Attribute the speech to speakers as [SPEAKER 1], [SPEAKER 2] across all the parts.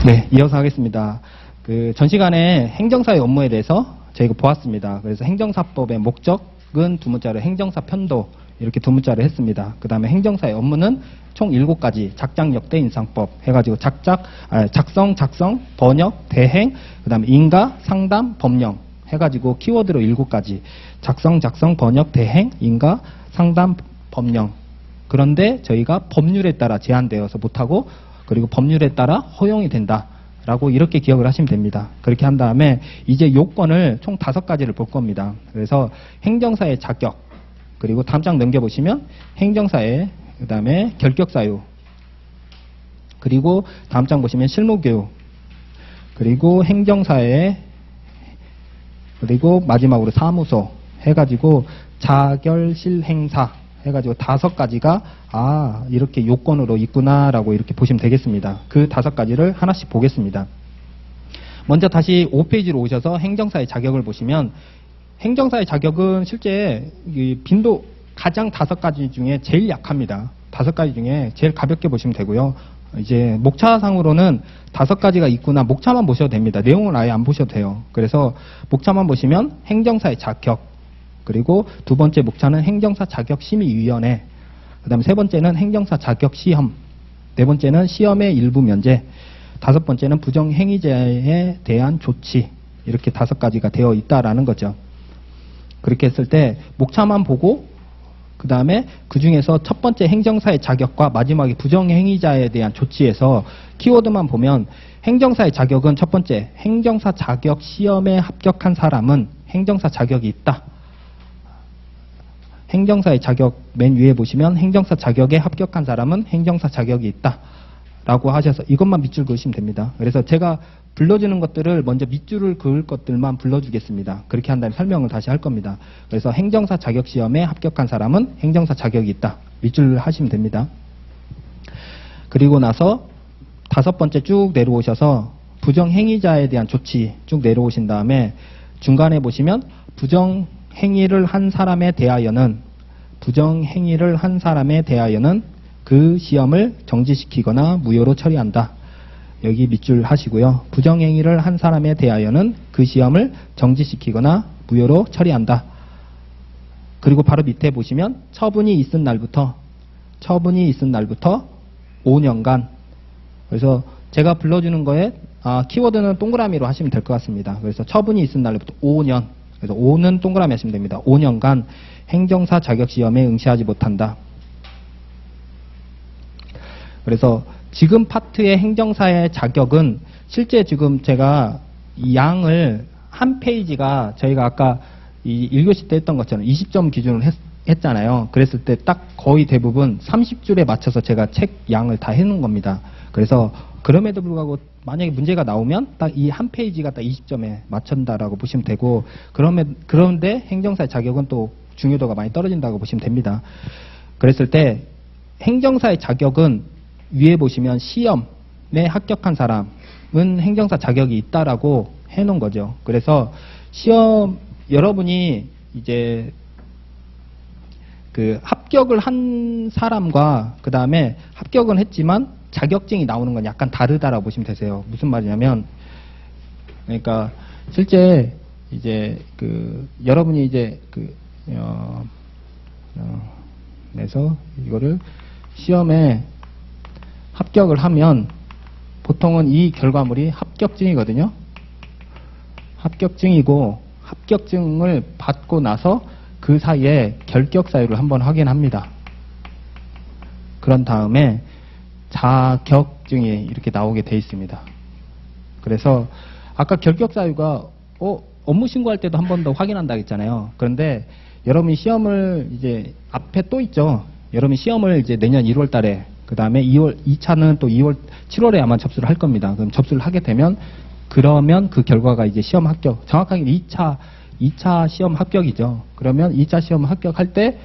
[SPEAKER 1] 네, 이어서 하겠습니다. 전 시간에 행정사의 업무에 대해서 저희가 보았습니다. 그래서 행정사법의 목적은 두 문자로 행정사 편도 이렇게 두 문자로 했습니다. 그 다음에 행정사의 업무는 총 7가지 작작, 역대, 인상법 해가지고 작성, 번역, 대행, 그 다음에 인가, 상담, 법령 해가지고 키워드로 7가지 작성, 번역, 대행, 인가, 상담, 법령. 그런데 저희가 법률에 따라 제한되어서 못하고 그리고 법률에 따라 허용이 된다라고 이렇게 기억을 하시면 됩니다. 그렇게 한 다음에 이제 요건을 총 5가지를 볼 겁니다. 그래서 행정사의 자격, 그리고 다음 장 넘겨보시면 행정사의 그 다음에 결격사유, 그리고 다음 장 보시면 실무교육, 그리고 행정사의, 그리고 마지막으로 사무소 해가지고 자결실행사 해가지고 5가지가 이렇게 요건으로 있구나라고 이렇게 보시면 되겠습니다. 그 5가지를 하나씩 보겠습니다. 먼저 다시 5페이지로 오셔서 행정사의 자격을 보시면 행정사의 자격은 실제 빈도 가장 5가지 중에 제일 약합니다. 5가지 중에 제일 가볍게 보시면 되고요. 이제 목차상으로는 5가지가 있구나, 목차만 보셔도 됩니다. 내용을 아예 안 보셔도 돼요. 그래서 목차만 보시면 행정사의 자격, 그리고 두 번째 목차는 행정사 자격심의위원회, 그 다음에 세 번째는 행정사 자격시험, 네 번째는 시험의 일부 면제, 5번째는 부정행위자에 대한 조치, 이렇게 5가지가 되어 있다라는 거죠. 그렇게 했을 때 목차만 보고 그 다음에 그 중에서 첫 번째 행정사의 자격과 마지막에 부정행위자에 대한 조치에서 키워드만 보면 행정사의 자격은 첫 번째 행정사 자격 시험에 합격한 사람은 행정사 자격이 있다. 행정사의 자격 맨 위에 보시면 행정사 자격에 합격한 사람은 행정사 자격이 있다 라고 하셔서 이것만 밑줄 그으시면 됩니다. 그래서 제가 불러주는 것들을 먼저 밑줄을 그을 것들만 불러주겠습니다. 그렇게 한 다음에 설명을 다시 할 겁니다. 그래서 행정사 자격시험에 합격한 사람은 행정사 자격이 있다. 밑줄 하시면 됩니다. 그리고 나서 5번째 쭉 내려오셔서 부정행위자에 대한 조치 쭉 내려오신 다음에 중간에 보시면 부정행위를 한 사람에 대하여는 그 시험을 정지시키거나 무효로 처리한다. 여기 밑줄 하시고요. 부정행위를 한 사람에 대하여는 그 시험을 정지시키거나 무효로 처리한다. 그리고 바로 밑에 보시면 처분이 있은 날부터 5년간. 그래서 제가 불러주는 거에 키워드는 동그라미로 하시면 될 것 같습니다. 그래서 처분이 있은 날부터 5년. 그래서 5는 동그라미 하시면 됩니다. 5년간 행정사 자격시험에 응시하지 못한다. 그래서 지금 파트의 행정사의 자격은 실제 지금 제가 이 양을 한 페이지가 저희가 아까 이 1교시 때 했던 것처럼 20점 기준으로 했잖아요. 그랬을 때 딱 거의 대부분 30줄에 맞춰서 제가 책 양을 다 해놓은 겁니다. 그래서 그럼에도 불구하고 만약에 문제가 나오면 딱 이 한 페이지가 딱 20점에 맞춘다라고 보시면 되고, 그런데 행정사의 자격은 또 중요도가 많이 떨어진다고 보시면 됩니다. 그랬을 때 행정사의 자격은 위에 보시면 시험에 합격한 사람은 행정사 자격이 있다라고 해놓은 거죠. 그래서 시험 여러분이 이제 그 합격을 한 사람과 그 다음에 합격은 했지만 자격증이 나오는 건 약간 다르다라고 보시면 되세요. 무슨 말이냐면, 그러니까 실제 이제 여러분이 이제 그래서 이거를 시험에 합격을 하면 보통은 이 결과물이 합격증이거든요. 합격증이고 합격증을 받고 나서 그 사이에 결격사유를 한번 확인합니다. 그런 다음에 자격증이 이렇게 나오게 돼 있습니다. 그래서 아까 결격사유가 업무 신고할 때도 한 번 더 확인한다고 했잖아요. 그런데 여러분이 시험을 이제 앞에 또 있죠. 여러분이 시험을 이제 내년 1월 달에 그 다음에 2차는 또 7월에 아마 접수를 할 겁니다. 그럼 접수를 하게 되면 그러면 그 결과가 이제 시험 합격, 정확하게 2차 시험 합격이죠. 그러면 2차 시험 합격할 때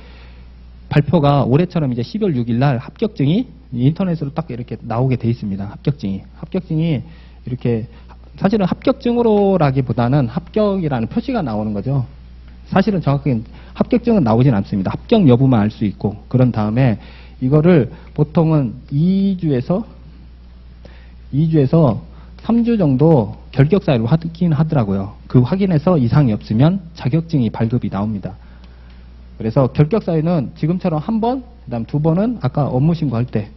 [SPEAKER 1] 발표가 올해처럼 이제 12월 6일 날 합격증이 인터넷으로 딱 이렇게 나오게 돼 있습니다. 합격증이 이렇게 사실은 합격증으로라기보다는 합격이라는 표시가 나오는 거죠. 사실은 정확하게 합격증은 나오진 않습니다. 합격 여부만 알 수 있고, 그런 다음에 이거를 보통은 2주에서 3주 정도 결격 사유를 확인 하더라고요. 그 확인해서 이상이 없으면 자격증이 발급이 나옵니다. 그래서 결격 사유는 지금처럼 한 번, 그다음 두 번은 아까 업무 신고할 때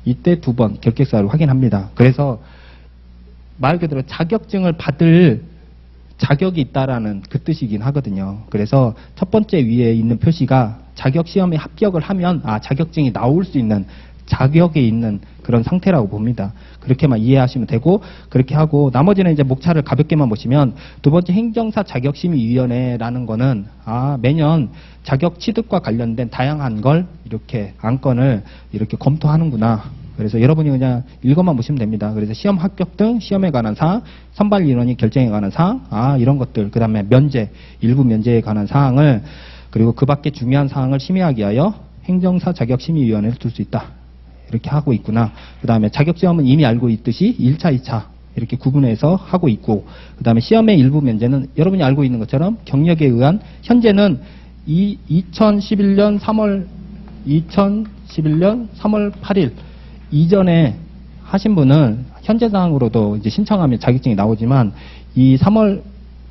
[SPEAKER 1] 이때 두 번 결격 사유를 확인합니다. 그래서 말 그대로 자격증을 받을 자격이 있다라는 그 뜻이긴 하거든요. 그래서 첫 번째 위에 있는 표시가 자격 시험에 합격을 하면 자격증이 나올 수 있는 자격에 있는 그런 상태라고 봅니다. 그렇게만 이해하시면 되고, 그렇게 하고 나머지는 이제 목차를 가볍게만 보시면, 두 번째 행정사 자격심의위원회라는 거는 매년 자격 취득과 관련된 다양한 걸 이렇게 안건을 이렇게 검토하는구나. 그래서 여러분이 그냥 읽어만 보시면 됩니다. 그래서 시험 합격 등 시험에 관한 사항, 선발 인원이 결정에 관한 사항, 이런 것들, 그 다음에 면제, 일부 면제에 관한 사항을, 그리고 그 밖에 중요한 사항을 심의하기 위하여 행정사 자격심의위원회를 둘 수 있다. 이렇게 하고 있구나. 그 다음에 자격시험은 이미 알고 있듯이 1차, 2차 이렇게 구분해서 하고 있고, 그 다음에 시험의 일부 면제는 여러분이 알고 있는 것처럼 경력에 의한, 현재는 2011년 3월 8일 이전에 하신 분은 현재 상황으로도 이제 신청하면 자격증이 나오지만, 이 3월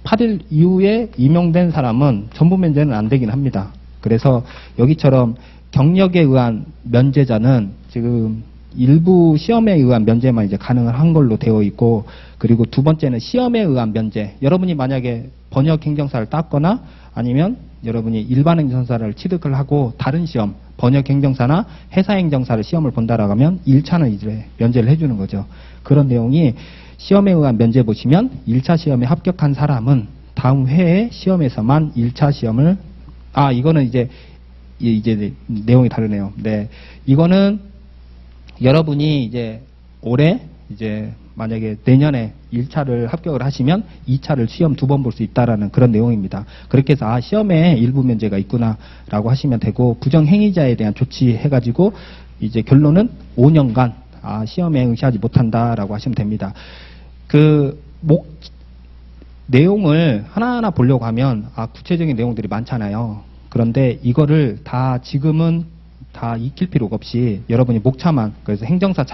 [SPEAKER 1] 8일 이후에 임용된 사람은 전부 면제는 안 되긴 합니다. 그래서 여기처럼 경력에 의한 면제자는 지금 일부 시험에 의한 면제만 이제 가능을 한 걸로 되어 있고, 그리고 두 번째는 시험에 의한 면제. 여러분이 만약에 번역 행정사를 땄거나 아니면 여러분이 일반 행정사를 취득을 하고 다른 시험, 번역 행정사나 회사 행정사를 시험을 본다라고 하면 1차는 이제 면제를 해주는 거죠. 그런 내용이 시험에 의한 면제 보시면 1차 시험에 합격한 사람은 다음 회에 시험에서만 1차 시험을, 이거는 이제 내용이 다르네요. 네. 이거는 여러분이 이제 올해 이제 만약에 내년에 1차를 합격을 하시면 2차를 시험 2번 볼 수 있다라는 그런 내용입니다. 그렇게 해서 시험에 일부 면제가 있구나라고 하시면 되고, 부정행위자에 대한 조치 해가지고 이제 결론은 5년간 시험에 응시하지 못한다라고 하시면 됩니다. 내용을 하나하나 보려고 하면 구체적인 내용들이 많잖아요. 그런데 이거를 다 지금은 다 익힐 필요가 없이 여러분이 목차만, 그래서 행정사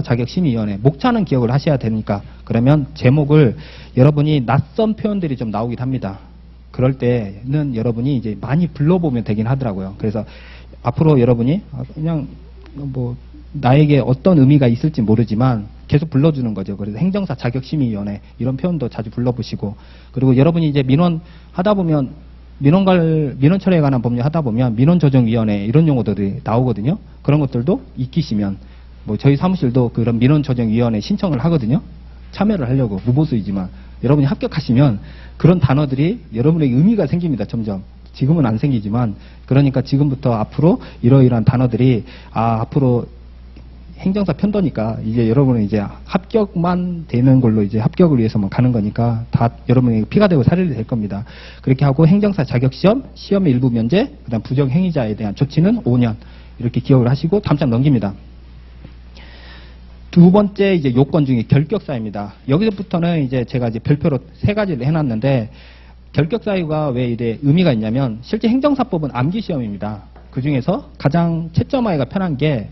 [SPEAKER 1] 자격심의위원회 목차는 기억을 하셔야 되니까, 그러면 제목을 여러분이 낯선 표현들이 좀 나오긴 합니다. 그럴 때는 여러분이 이제 많이 불러보면 되긴 하더라고요. 그래서 앞으로 여러분이 그냥 나에게 어떤 의미가 있을지 모르지만 계속 불러주는 거죠. 그래서 행정사 자격심의위원회 이런 표현도 자주 불러보시고, 그리고 여러분이 이제 민원 하다 보면 민원 처리에 관한 법률 하다 보면 민원조정위원회 이런 용어들이 나오거든요. 그런 것들도 익히시면, 저희 사무실도 그런 민원조정위원회 신청을 하거든요. 참여를 하려고, 무보수이지만 여러분이 합격하시면 그런 단어들이 여러분에게 의미가 생깁니다. 점점. 지금은 안 생기지만, 그러니까 지금부터 앞으로 이러이러한 단어들이 앞으로 행정사 편도니까 이제 여러분은 이제 합격만 되는 걸로 이제 합격을 위해서만 가는 거니까 다 여러분에게 피가 되고 살이 될 겁니다. 그렇게 하고 행정사 자격시험, 시험의 일부 면제, 그다음 부정행위자에 대한 조치는 5년 이렇게 기억을 하시고 다음 장 넘깁니다. 두 번째 이제 요건 중에 결격사유입니다. 여기서부터는 이제 제가 이제 별표로 3가지를 해놨는데, 결격사유가 왜 이래 의미가 있냐면, 실제 행정사법은 암기시험입니다. 그 중에서 가장 채점하기가 편한 게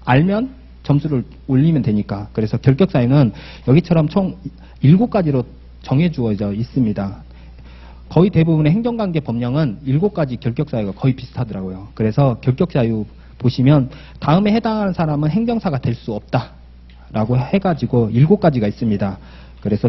[SPEAKER 1] 알면 점수를 올리면 되니까. 그래서 결격사유는 여기처럼 총 7가지로 정해 주어져 있습니다. 거의 대부분의 행정관계 법령은 7가지 결격사유가 거의 비슷하더라고요. 그래서 결격사유 보시면 다음에 해당하는 사람은 행정사가 될 수 없다라고 해가지고 7가지가 있습니다. 그래서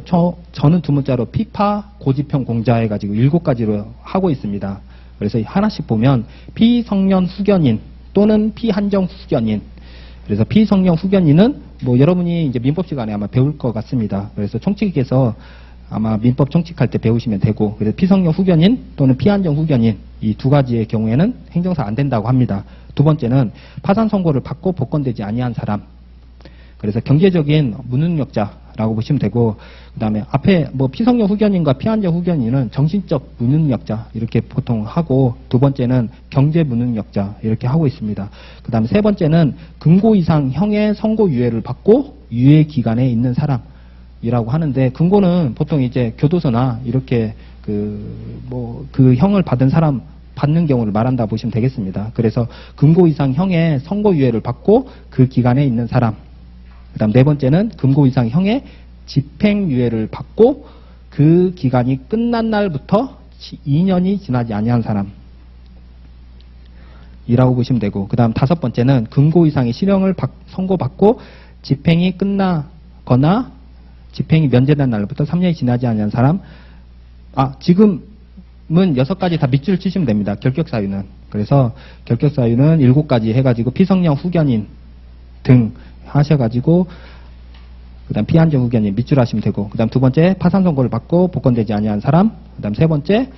[SPEAKER 1] 저는 두 문자로 피파, 고지평, 공자 해가지고 7가지로 하고 있습니다. 그래서 하나씩 보면 피성년 후견인 또는 피한정 후견인. 그래서 피성년 후견인은 여러분이 이제 민법 시간에 아마 배울 것 같습니다. 그래서 총칙에서 아마 민법 총칙할 때 배우시면 되고, 그래서 피성년 후견인 또는 피한정 후견인 이 2가지의 경우에는 행정사 안 된다고 합니다. 두 번째는 파산 선고를 받고 복권되지 아니한 사람. 그래서 경제적인 무능력자라고 보시면 되고, 그 다음에 앞에 피성년 후견인과 피한정 후견인은 정신적 무능력자 이렇게 보통 하고, 두 번째는 경제 무능력자 이렇게 하고 있습니다. 그 다음에 세 번째는 금고 이상 형의 선고 유예를 받고 유예 기간에 있는 사람이라고 하는데, 금고는 보통 이제 교도소나 이렇게 그 형을 받은 사람 받는 경우를 말한다 보시면 되겠습니다. 그래서 금고 이상 형의 선고 유예를 받고 그 기간에 있는 사람. 그 다음 네 번째는 금고 이상 형의 집행유예를 받고 그 기간이 끝난 날부터 2년이 지나지 아니한 사람 이라고 보시면 되고, 그 다음 다섯 번째는 금고 이상의 실형을 선고받고 집행이 끝나거나 집행이 면제된 날부터 3년이 지나지 아니한 사람. 지금은 6가지 다 밑줄 치시면 됩니다. 결격 사유는. 그래서 결격 사유는 7가지 해가지고 피성령 후견인 등 하셔가지고, 그 다음 피한정 후견인 밑줄 하시면 되고, 그 다음 두 번째 파산 선고를 받고 복권되지 아니한 사람, 그 다음 세 번째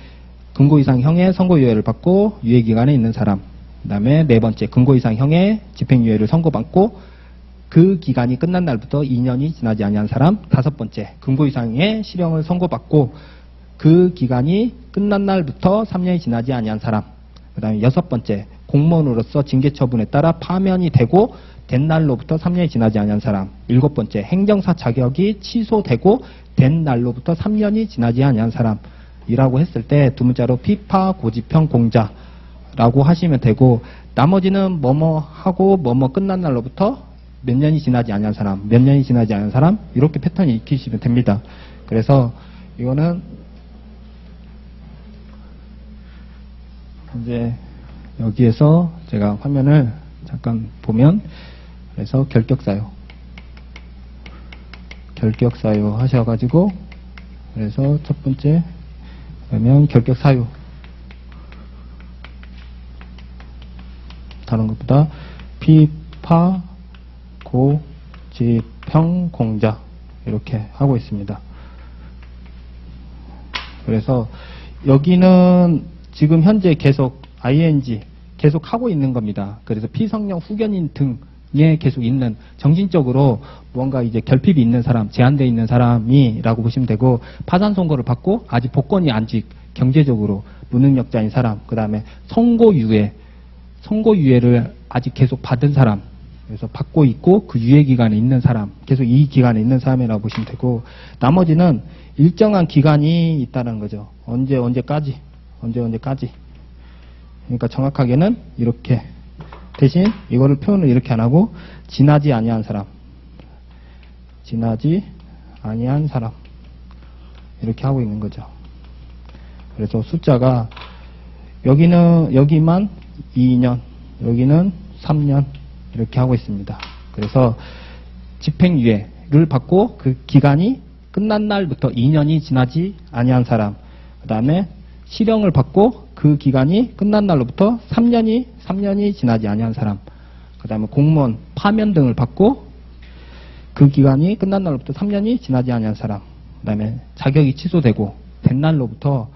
[SPEAKER 1] 금고 이상 형의 선고유예를 받고 유예기간에 있는 사람, 그 다음에 네 번째 금고 이상 형의 집행유예를 선고받고 그 기간이 끝난 날부터 2년이 지나지 아니한 사람, 다섯 번째 금고 이상의 실형을 선고받고 그 기간이 끝난 날부터 3년이 지나지 아니한 사람, 그 다음에 여섯 번째 공무원으로서 징계처분에 따라 파면이 되고 된 날로부터 3년이 지나지 아니한 사람, 일곱 번째 행정사 자격이 취소되고 된 날로부터 3년이 지나지 아니한 사람이라고 했을 때 두 문자로 피파 고지평 공자라고 하시면 되고, 나머지는 뭐뭐 하고 뭐뭐 끝난 날로부터 몇 년이 지나지 아니한 사람, 몇 년이 지나지 않은 사람, 이렇게 패턴을 익히시면 됩니다. 그래서 이거는 이제 여기에서 제가 화면을 잠깐 보면, 그래서 결격사유 하셔가지고, 그래서 첫 번째 그러면 결격사유, 다른 것보다 피파 고지평 공자 이렇게 하고 있습니다. 그래서 여기는 지금 현재 계속 ing 계속 하고 있는 겁니다. 그래서 피성령 후견인 등에 계속 있는, 정신적으로 뭔가 이제 결핍이 있는 사람, 제한되어 있는 사람이라고 보시면 되고, 파산 선고를 받고 아직 복권이 아직 경제적으로 무능력자인 사람, 그 다음에 선고유예를 아직 계속 받은 사람, 그래서 받고 있고 그 유예 기간에 있는 사람, 계속 이 기간에 있는 사람이라고 보시면 되고, 나머지는 일정한 기간이 있다는 거죠. 언제까지. 그러니까 정확하게는 이렇게, 대신 이거를 표현을 이렇게 안 하고 지나지 아니한 사람 이렇게 하고 있는 거죠. 그래서 숫자가 여기만 2년, 여기는 3년 이렇게 하고 있습니다. 그래서 집행유예를 받고 그 기간이 끝난 날부터 2년이 지나지 아니한 사람, 그 다음에 실형을 받고 그 기간이 끝난 날로부터 3년이 지나지 아니한 사람, 그 다음에 공무원 파면 등을 받고 그 기간이 끝난 날로부터 3년이 지나지 아니한 사람, 그 다음에 자격이 취소되고 된 날로부터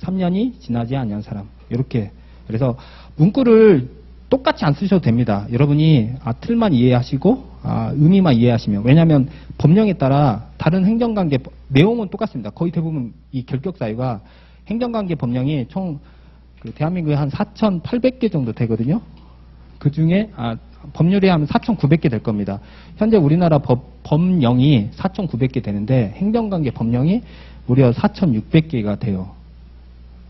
[SPEAKER 1] 3년이 지나지 아니한 사람, 이렇게. 그래서 문구를 똑같이 안 쓰셔도 됩니다. 여러분이 틀만 이해하시고 의미만 이해하시면. 왜냐하면 법령에 따라 다른 행정관계 내용은 똑같습니다. 거의 대부분 이 결격사유가 행정관계 법령이 총 대한민국에 한 4,800개 정도 되거든요. 그 중에 법률에 하면 4,900개 될 겁니다. 현재 우리나라 법령이 4,900개 되는데 행정관계 법령이 무려 4,600개가 돼요.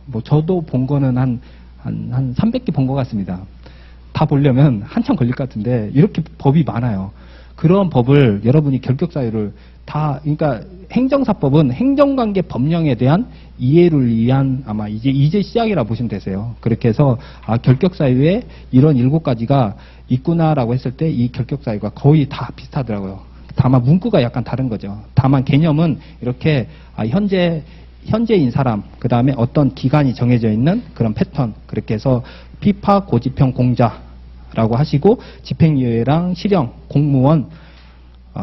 [SPEAKER 1] 뭐 저도 본 거는 한 300개 본 것 같습니다. 다 보려면 한참 걸릴 것 같은데 이렇게 법이 많아요. 그런 법을 여러분이 결격사유를 그러니까 행정사법은 행정관계 법령에 대한 이해를 위한 아마 이제 시작이라 보시면 되세요. 그렇게 해서 결격사유에 이런 7가지가 있구나라고 했을 때 이 결격사유가 거의 다 비슷하더라고요. 다만 문구가 약간 다른 거죠. 다만 개념은 이렇게 현재인 사람, 그 다음에 어떤 기간이 정해져 있는 그런 패턴, 그렇게 해서 피파 고지평 공자라고 하시고, 집행유예랑 실형, 공무원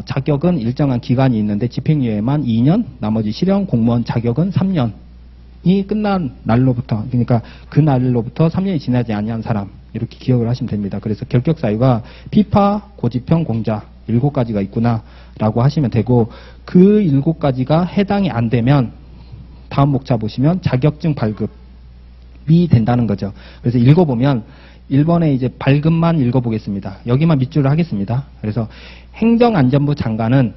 [SPEAKER 1] 자격은 일정한 기간이 있는데 집행유예만 2년, 나머지 실형, 공무원 자격은 3년이 끝난 날로부터, 그러니까 그 날로부터 3년이 지나지 아니한 사람, 이렇게 기억을 하시면 됩니다. 그래서 결격사유가 피파 고지평 공자 7가지가 있구나 라고 하시면 되고, 그 7가지가 해당이 안 되면 다음 목차 보시면 자격증 발급이 된다는 거죠. 그래서 읽어보면 1번에 이제 발급만 읽어보겠습니다. 여기만 밑줄을 하겠습니다. 그래서 행정안전부 장관은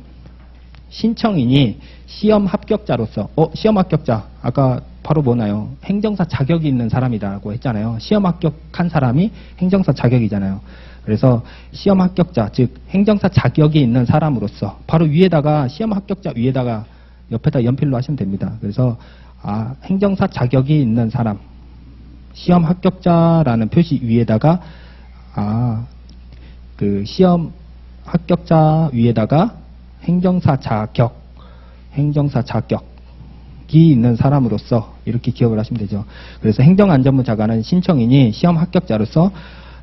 [SPEAKER 1] 신청인이 시험 합격자로서, 시험 합격자, 아까 바로 뭐나요? 행정사 자격이 있는 사람이라고 했잖아요. 시험 합격한 사람이 행정사 자격이잖아요. 그래서 시험 합격자, 즉 행정사 자격이 있는 사람으로서 바로 위에다가 시험 합격자 위에다가 옆에다 연필로 하시면 됩니다. 그래서 행정사 자격이 있는 사람, 시험 합격자라는 표시 위에다가 그 시험 합격자 위에다가 행정사 자격이 있는 사람으로서 이렇게 기억을 하시면 되죠. 그래서 행정안전부장관은 신청인이 시험 합격자로서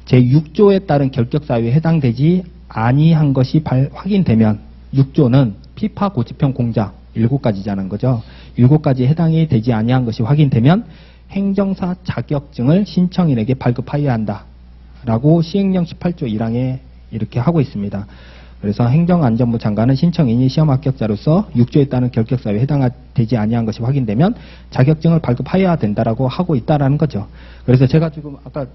[SPEAKER 1] 제6조에 따른 결격사유에 해당되지 아니한 것이 확인되면 6조는 피파 고지평 공자 7가지자는 거죠. 7가지 해당이 되지 아니한 것이 확인되면 행정사 자격증을 신청인에게 발급하여야 한다. 라고 시행령 18조 1항에 이렇게 하고 있습니다. 그래서 행정안전부 장관은 신청인이 시험 합격자로서 6조에 따른 결격사유에 해당되지 아니한 것이 확인되면 자격증을 발급하여야 된다라고 하고 있다라는 거죠. 그래서 제가 지금 아까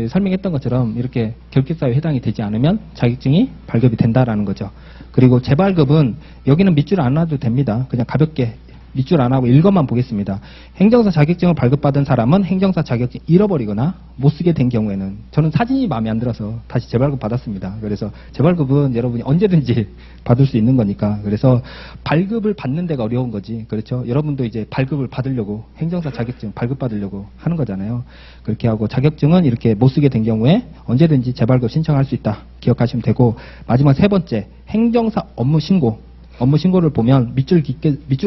[SPEAKER 1] 설명했던 것처럼 이렇게 결격사유에 해당이 되지 않으면 자격증이 발급이 된다라는 거죠. 그리고 재발급은 여기는 밑줄 안 놔도 됩니다. 그냥 가볍게 밑줄 안 하고 읽어만 보겠습니다. 행정사 자격증을 발급받은 사람은 행정사 자격증 잃어버리거나 못 쓰게 된 경우에는, 저는 사진이 마음에 안 들어서 다시 재발급 받았습니다. 그래서 재발급은 여러분이 언제든지 받을 수 있는 거니까. 그래서 발급을 받는 데가 어려운 거지. 그렇죠? 여러분도 이제 발급을 받으려고 행정사 자격증 발급받으려고 하는 거잖아요. 그렇게 하고 자격증은 이렇게 못 쓰게 된 경우에 언제든지 재발급 신청할 수 있다. 기억하시면 되고, 마지막 세 번째 행정사 업무 신고. 업무 신고를 보면 밑줄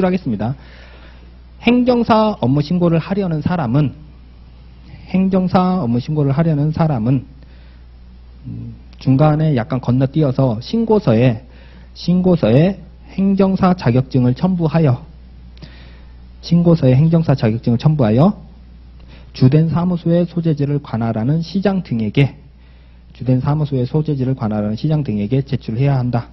[SPEAKER 1] 하겠습니다. 행정사 업무 신고를 하려는 사람은 중간에 약간 건너뛰어서 신고서에 행정사 자격증을 첨부하여 주된 사무소의 소재지를 관할하는 시장 등에게 제출해야 한다.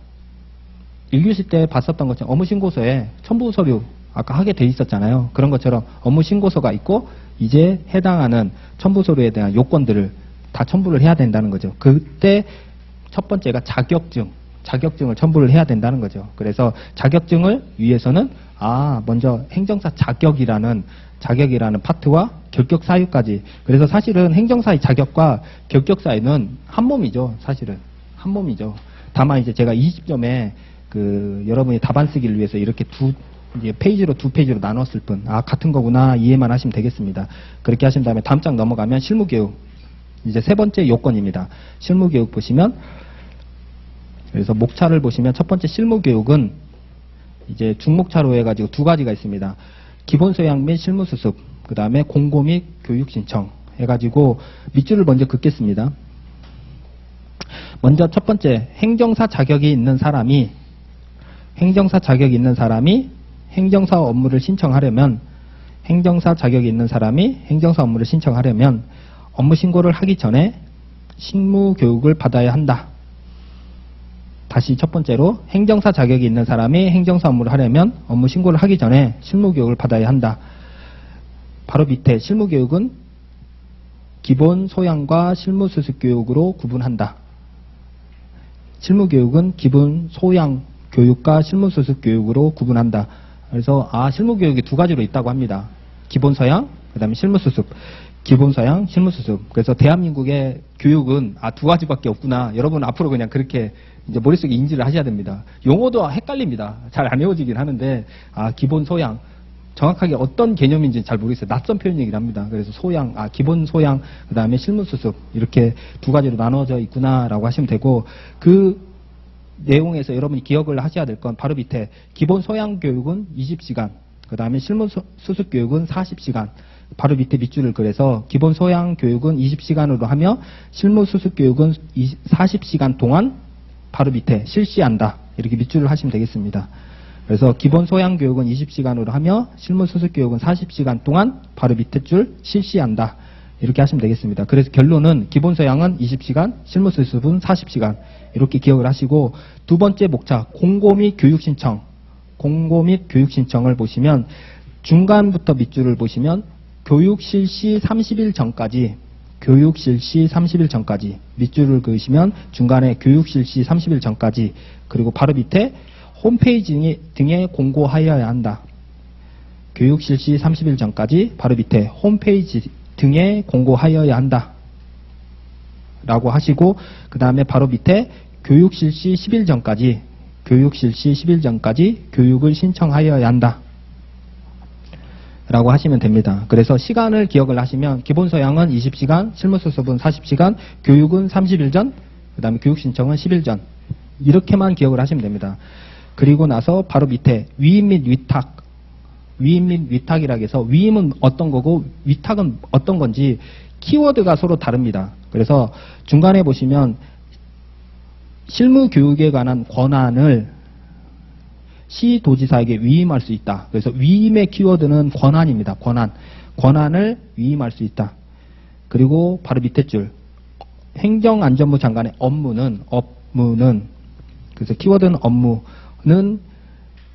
[SPEAKER 1] 1교시 때 봤었던 것처럼 업무신고서에 첨부 서류 아까 하게 돼 있었잖아요. 그런 것처럼 업무신고서가 있고 이제 해당하는 첨부 서류에 대한 요건들을 다 첨부를 해야 된다는 거죠. 그때 첫 번째가 자격증을 첨부를 해야 된다는 거죠. 그래서 자격증을 위해서는 먼저 행정사 자격이라는 파트와 결격 사유까지. 그래서 사실은 행정사의 자격과 결격 사유는 한 몸이죠. 사실은 한 몸이죠. 다만 이제 제가 20점에 여러분이 답안 쓰기를 위해서 이렇게 두 페이지로 나눴을 뿐, 같은 거구나 이해만 하시면 되겠습니다. 그렇게 하신 다음에 다음 장 넘어가면 실무교육. 이제 세 번째 요건입니다. 실무교육 보시면, 그래서 목차를 보시면 첫 번째 실무교육은 이제 중목차로 해가지고 두 가지가 있습니다. 기본소양 및 실무수습, 그 다음에 공고 및 교육신청 해가지고 밑줄을 먼저 긋겠습니다. 먼저 첫 번째 행정사 자격이 있는 사람이 행정사 업무를 신청하려면 업무 신고를 하기 전에 실무 교육을 받아야 한다. 다시 첫 번째로 행정사 자격이 있는 사람이 행정사 업무를 하려면 업무 신고를 하기 전에 실무 교육을 받아야 한다. 바로 밑에 실무 교육은 기본 소양과 실무 수습 교육으로 구분한다. 실무 교육은 기본 소양 교육과 실무 수습 교육으로 구분한다. 그래서 실무 교육이 두 가지로 있다고 합니다. 기본 서양, 그다음에 실무 수습. 기본 서양, 실무 수습. 그래서 대한민국의 교육은 두 가지밖에 없구나. 여러분 앞으로 그냥 그렇게 이제 머릿속에 인지를 하셔야 됩니다. 용어도 헷갈립니다. 잘 안 외워지긴 하는데 기본 소양. 정확하게 어떤 개념인지 잘 모르겠어요. 낯선 표현이긴 합니다. 그래서 소양, 기본 소양, 그 다음에 실무 수습. 이렇게 두 가지로 나눠져 있구나라고 하시면 되고, 그 내용에서 여러분이 기억을 하셔야 될 건 바로 밑에 기본 소양 교육은 20시간, 그 다음에 실무 수습 교육은 40시간. 바로 밑에 밑줄을 그래서 기본 소양 교육은 20시간으로 하며 실무 수습 교육은 40시간 동안 바로 밑에 실시한다. 이렇게 밑줄을 하시면 되겠습니다. 그래서 기본 소양 교육은 20시간으로 하며 실무 수습 교육은 40시간 동안 바로 밑에 줄 실시한다. 이렇게 하시면 되겠습니다. 그래서 결론은 기본 소양은 20시간, 실무 수습은 40시간. 이렇게 기억을 하시고, 두 번째 목차 공고 및 교육 신청. 공고 및 교육 신청을 보시면 중간부터 밑줄을 보시면 교육 실시 30일 전까지 밑줄을 그으시면 중간에 교육 실시 30일 전까지, 그리고 바로 밑에 홈페이지 등에 공고하여야 한다. 교육 실시 30일 전까지 바로 밑에 홈페이지 등에 공고하여야 한다. 라고 하시고, 그 다음에 바로 밑에 교육 실시 10일 전까지 교육을 신청하여야 한다 라고 하시면 됩니다. 그래서 시간을 기억을 하시면 기본 소양은 20시간, 실무 수습은 40시간, 교육은 30일 전, 그 다음에 교육 신청은 10일 전, 이렇게만 기억을 하시면 됩니다. 그리고 나서 바로 밑에 위임 및 위탁, 위임 및 위탁이라고 해서 위임은 어떤 거고 위탁은 어떤 건지 키워드가 서로 다릅니다. 그래서 중간에 보시면 실무 교육에 관한 권한을 시도지사에게 위임할 수 있다. 그래서 위임의 키워드는 권한입니다. 권한을 위임할 수 있다. 그리고 바로 밑에 줄 행정안전부 장관의 업무는 그래서 키워드는 업무는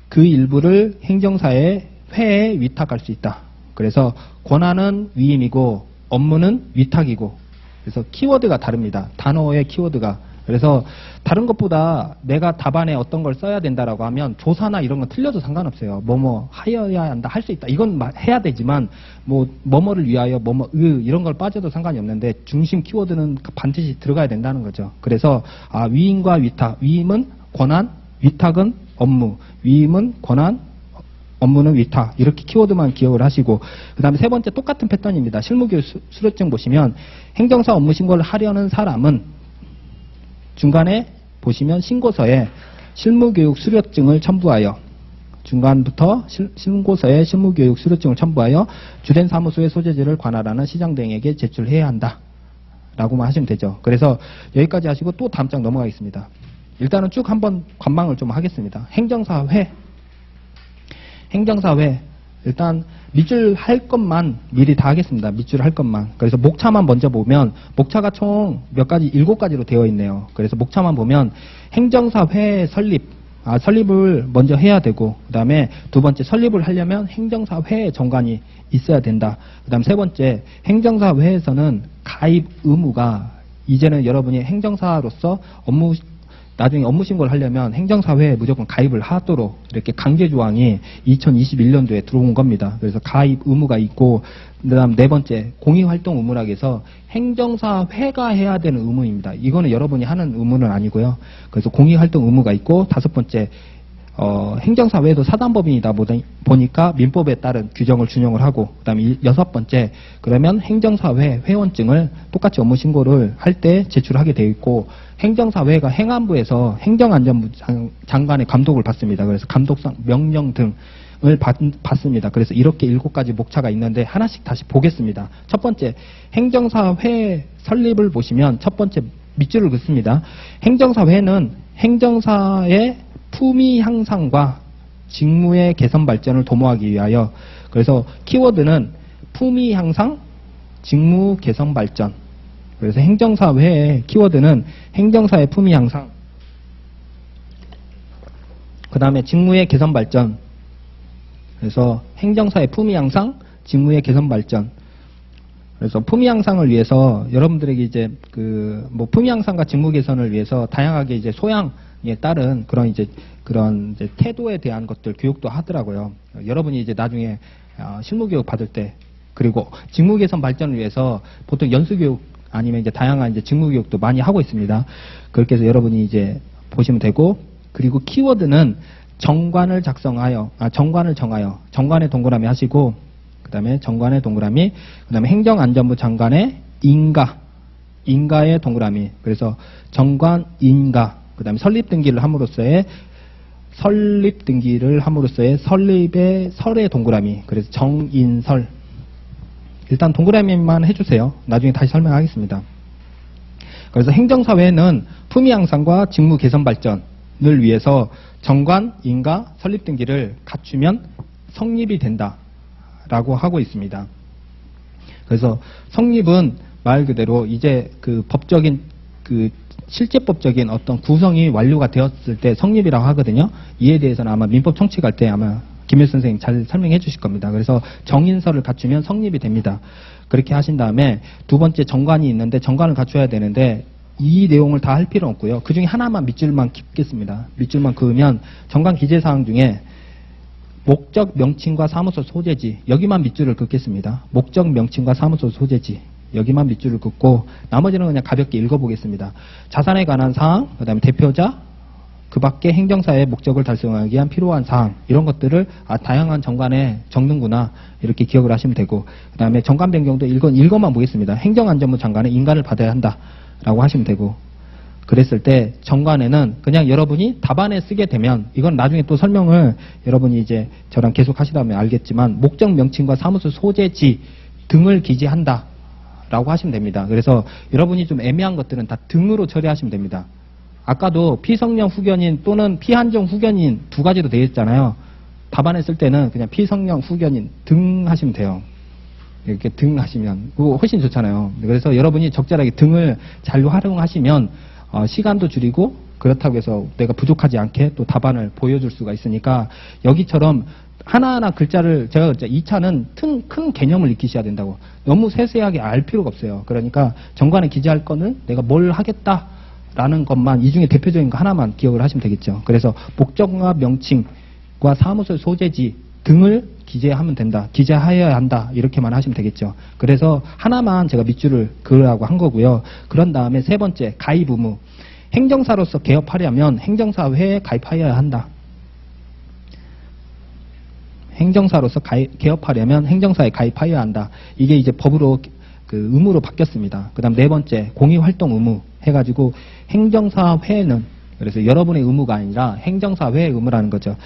[SPEAKER 1] 그 일부를 행정사의 회에 위탁할 수 있다. 그래서 권한은 위임이고 업무는 위탁이고, 그래서 키워드가 다릅니다. 단어의 키워드가. 그래서 다른 것보다 내가 답안에 어떤 걸 써야 된다라고 하면 조사나 이런 건 틀려도 상관없어요. 뭐뭐 하여야 한다, 할 수 있다, 이건 해야 되지만 뭐뭐를 위하여 이런 걸 빠져도 상관이 없는데 중심 키워드는 반드시 들어가야 된다는 거죠. 그래서 위임과 위탁, 위임은 권한, 위탁은 업무, 위임은 권한, 업무는 위탁, 이렇게 키워드만 기억을 하시고, 그 다음에 세 번째 똑같은 패턴입니다. 실무교육 수료증 보시면 행정사 업무 신고를 하려는 사람은 중간에 보시면 신고서에 실무교육 수료증을 첨부하여, 중간부터 신고서에 실무교육 수료증을 첨부하여 주된 사무소의 소재지를 관할하는 시장 등에게 제출해야 한다 라고만 하시면 되죠. 그래서 여기까지 하시고 또 다음 장 넘어가겠습니다. 일단은 쭉 한번 관망을 좀 하겠습니다. 행정사회 일단 밑줄 할 것만 미리 다 하겠습니다. 밑줄 할 것만. 그래서 목차만 먼저 보면 목차가 총 몇 가지 7가지로 되어 있네요. 그래서 목차만 보면 행정사회 설립을 먼저 해야 되고, 그 다음에 두 번째 설립을 하려면 행정사회 정관이 있어야 된다. 그 다음 세 번째 행정사회에서는 가입 의무가, 이제는 여러분이 행정사로서 나중에 업무 신고를 하려면 행정사회에 무조건 가입을 하도록 이렇게 강제 조항이 2021년도에 들어온 겁니다. 그래서 가입 의무가 있고, 그다음 네 번째 공익활동 의무라고 해서 행정사회가 해야 되는 의무입니다. 이거는 여러분이 하는 의무는 아니고요. 그래서 공익활동 의무가 있고, 다섯 번째 행정사회도 사단법인이다 보니까 민법에 따른 규정을 준용을 하고, 그다음에 여섯 번째 그러면 행정사회 회원증을 똑같이 업무 신고를 할 때 제출하게 되어 있고, 행정사회가 행안부에서 행정안전부 장관의 감독을 받습니다. 그래서 감독상 명령 등을 받습니다. 그래서 이렇게 7가지 목차가 있는데 하나씩 다시 보겠습니다. 첫 번째 행정사회 설립을 보시면 첫 번째 밑줄을 긋습니다. 행정사회는 행정사의 품위 향상과 직무의 개선 발전을 도모하기 위하여, 그래서 키워드는 품위 향상, 직무 개선 발전. 그래서 행정사회의 키워드는 행정사의 품위 향상, 그 다음에 직무의 개선 발전. 그래서 행정사의 품위 향상, 직무의 개선 발전. 그래서 품위 향상을 위해서 여러분들에게 이제 품위 향상과 직무 개선을 위해서 다양하게 이제 소양에 따른 그런 이제 태도에 대한 것들 교육도 하더라고요. 여러분이 이제 나중에 실무 교육 받을 때, 그리고 직무 개선 발전을 위해서 보통 연수 교육 아니면 이제 다양한 이제 직무 교육도 많이 하고 있습니다. 그렇게 해서 여러분이 이제 보시면 되고, 그리고 키워드는 정관을 정하여, 정관의 동그라미 하시고, 그 다음에 정관의 동그라미, 그 다음에 행정안전부 장관의 인가의 동그라미. 그래서 정관, 인가, 그 다음에 설립 등기를 함으로써의 설립의 설의 동그라미. 그래서 정인설. 일단 동그라미만 해주세요. 나중에 다시 설명하겠습니다. 그래서 행정사회는 품위 향상과 직무 개선 발전을 위해서 정관, 인가, 설립 등기를 갖추면 성립이 된다라고 하고 있습니다. 그래서 성립은 말 그대로 이제 실제법적인 어떤 구성이 완료가 되었을 때 성립이라고 하거든요. 이에 대해서는 아마 민법 청취할 때 아마 김일 선생님 잘 설명해 주실 겁니다. 그래서 정인설을 갖추면 성립이 됩니다. 그렇게 하신 다음에 두 번째 정관이 있는데 정관을 갖춰야 되는데 이 내용을 다 할 필요는 없고요. 그 중에 하나만 밑줄만 긋겠습니다. 밑줄만 그으면 정관 기재사항 중에 목적 명칭과 사무소 소재지, 여기만 밑줄을 긋겠습니다. 목적 명칭과 사무소 소재지, 여기만 밑줄을 긋고 나머지는 그냥 가볍게 읽어보겠습니다. 자산에 관한 사항, 그 다음에 대표자, 그 밖에 행정사의 목적을 달성하기 위한 필요한 사항, 이런 것들을 다양한 정관에 적는구나 이렇게 기억을 하시면 되고, 그 다음에 정관 변경도 읽어만 보겠습니다. 행정안전부 장관의 인가를 받아야 한다라고 하시면 되고, 그랬을 때 정관에는 그냥 여러분이 답안에 쓰게 되면, 이건 나중에 또 설명을 여러분이 이제 저랑 계속 하시다면 알겠지만, 목적 명칭과 사무소 소재지 등을 기재한다 라고 하시면 됩니다. 그래서 여러분이 좀 애매한 것들은 다 등으로 처리하시면 됩니다. 아까도 피성령 후견인 또는 피한정 후견인 두 가지로 되어 있잖아요. 답안에 쓸 때는 그냥 피성령 후견인 등 하시면 돼요. 이렇게 등 하시면 그거 훨씬 좋잖아요. 그래서 여러분이 적절하게 등을 잘 활용하시면 시간도 줄이고, 그렇다고 해서 내가 부족하지 않게 또 답안을 보여줄 수가 있으니까, 여기처럼 하나하나 글자를, 제가 2차는 큰 개념을 익히셔야 된다고. 너무 세세하게 알 필요가 없어요. 그러니까 정관에 기재할 거는 내가 뭘 하겠다라는 것만, 이 중에 대표적인 거 하나만 기억을 하시면 되겠죠. 그래서 목적과 명칭과 사무소 소재지 등을 기재하면 된다. 기재하여야 한다. 이렇게만 하시면 되겠죠. 그래서 하나만 제가 밑줄을 그으라고 한 거고요. 그런 다음에 세 번째, 가입 의무. 행정사로서 개업하려면 행정사회에 가입하여야 한다. 행정사로서 개업하려면 행정사에 가입하여야 한다. 이게 이제 법으로 그 의무로 바뀌었습니다. 그 다음 네 번째, 공익활동 의무 해가지고 행정사회는, 그래서 여러분의 의무가 아니라 행정사회의 의무라는 거죠.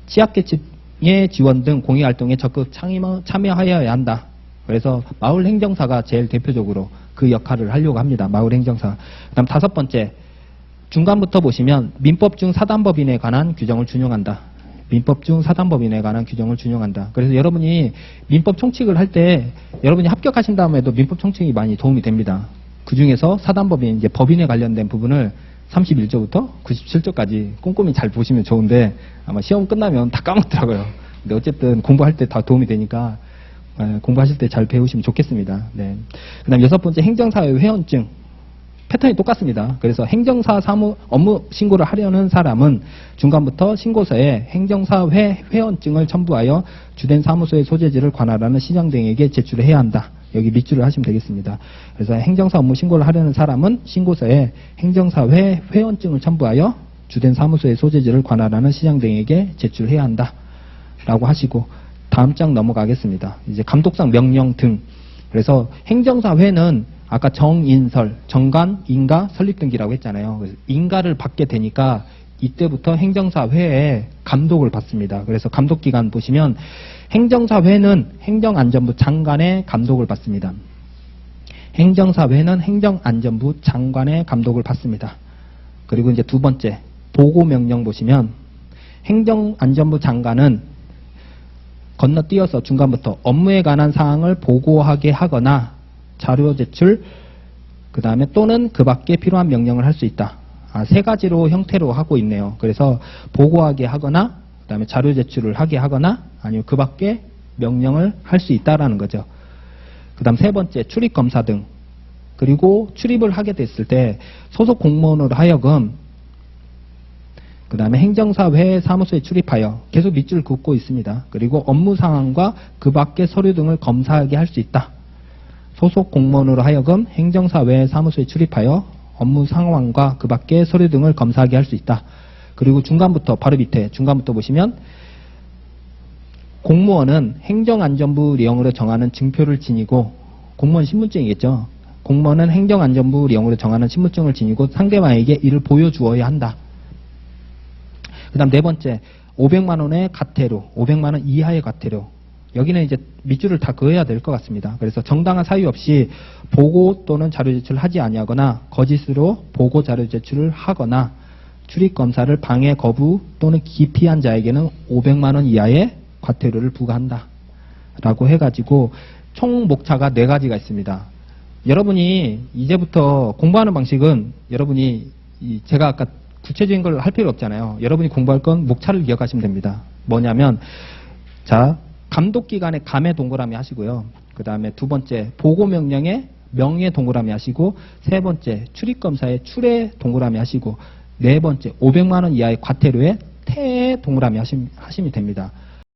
[SPEAKER 1] 취약계층의 지원 등 공익활동에 적극 참여하여야 한다. 그래서 마을행정사가 제일 대표적으로 그 역할을 하려고 합니다. 마을행정사. 그 다음 다섯 번째, 중간부터 보시면 민법 중 사단법인에 관한 규정을 준용한다. 민법 중 사단법인에 관한 규정을 준용한다. 그래서 여러분이 민법 총칙을 할 때 여러분이 합격하신 다음에도 민법 총칙이 많이 도움이 됩니다. 그 중에서 사단법인, 이제 법인에 관련된 부분을 31조부터 97조까지 꼼꼼히 잘 보시면 좋은데, 아마 시험 끝나면 다 까먹더라고요. 근데 어쨌든 공부할 때 다 도움이 되니까 공부하실 때 잘 배우시면 좋겠습니다. 네. 그 다음 여섯 번째, 행정사회 회원증. 패턴이 똑같습니다. 그래서 행정사 업무 신고를 하려는 사람은 중간부터 신고서에 행정사 회원증을 첨부하여 주된 사무소의 소재지를 관할하는 시장 등에게 제출해야 한다. 여기 밑줄을 하시면 되겠습니다. 그래서 행정사 업무 신고를 하려는 사람은 신고서에 행정사 회원증을 첨부하여 주된 사무소의 소재지를 관할하는 시장 등에게 제출해야 한다. 라고 하시고, 다음 장 넘어가겠습니다. 이제 감독상 명령 등. 그래서 행정사회는 아까 정인설, 정관, 인가, 설립 등기라고 했잖아요. 그래서 인가를 받게 되니까 이때부터 행정사회에 감독을 받습니다. 그래서 감독기관 보시면 행정사회는 행정안전부 장관의 감독을 받습니다. 행정사회는 행정안전부 장관의 감독을 받습니다. 그리고 이제 두 번째, 보고명령 보시면 행정안전부 장관은 건너뛰어서 중간부터 업무에 관한 사항을 보고하게 하거나 자료 제출, 그 다음에 또는 그 밖에 필요한 명령을 할 수 있다. 세 가지로 형태로 하고 있네요. 그래서 보고하게 하거나, 그 다음에 자료 제출을 하게 하거나, 아니면 그 밖에 명령을 할 수 있다라는 거죠. 그 다음 세 번째, 출입검사 등. 그리고 출입을 하게 됐을 때 소속 공무원으로 하여금, 그 다음에 행정사회 사무소에 출입하여 계속 밑줄 긋고 있습니다. 그리고 업무 상황과 그 밖의 서류 등을 검사하게 할 수 있다. 소속 공무원으로 하여금 행정사회 사무소에 출입하여 업무 상황과 그 밖의 서류 등을 검사하게 할 수 있다. 그리고 중간부터, 바로 밑에 중간부터 보시면 공무원은 행정안전부 령으로 정하는 증표를 지니고, 공무원 신분증이겠죠. 공무원은 행정안전부 령으로 정하는 신분증을 지니고 상대방에게 이를 보여주어야 한다. 그 다음 네 번째, 500만 원의 과태료, 500만 원 이하의 과태료. 여기는 이제 밑줄을 다 그어야 될 것 같습니다. 그래서 정당한 사유 없이 보고 또는 자료 제출을 하지 아니하거나 거짓으로 보고 자료 제출을 하거나 출입 검사를 방해 거부 또는 기피한 자에게는 500만 원 이하의 과태료를 부과한다. 라고 해가지고 총 목차가 네 가지가 있습니다. 여러분이 이제부터 공부하는 방식은, 여러분이 제가 아까 구체적인 걸 할 필요 없잖아요. 여러분이 공부할 건 목차를 기억하시면 됩니다. 뭐냐면, 자, 감독기관의 감에 동그라미 하시고요. 그 다음에 두 번째, 보고명령의 명에 동그라미 하시고, 세 번째, 출입검사의 출에 동그라미 하시고, 네 번째, 500만 원 이하의 과태료의 태에 동그라미 하시면 됩니다.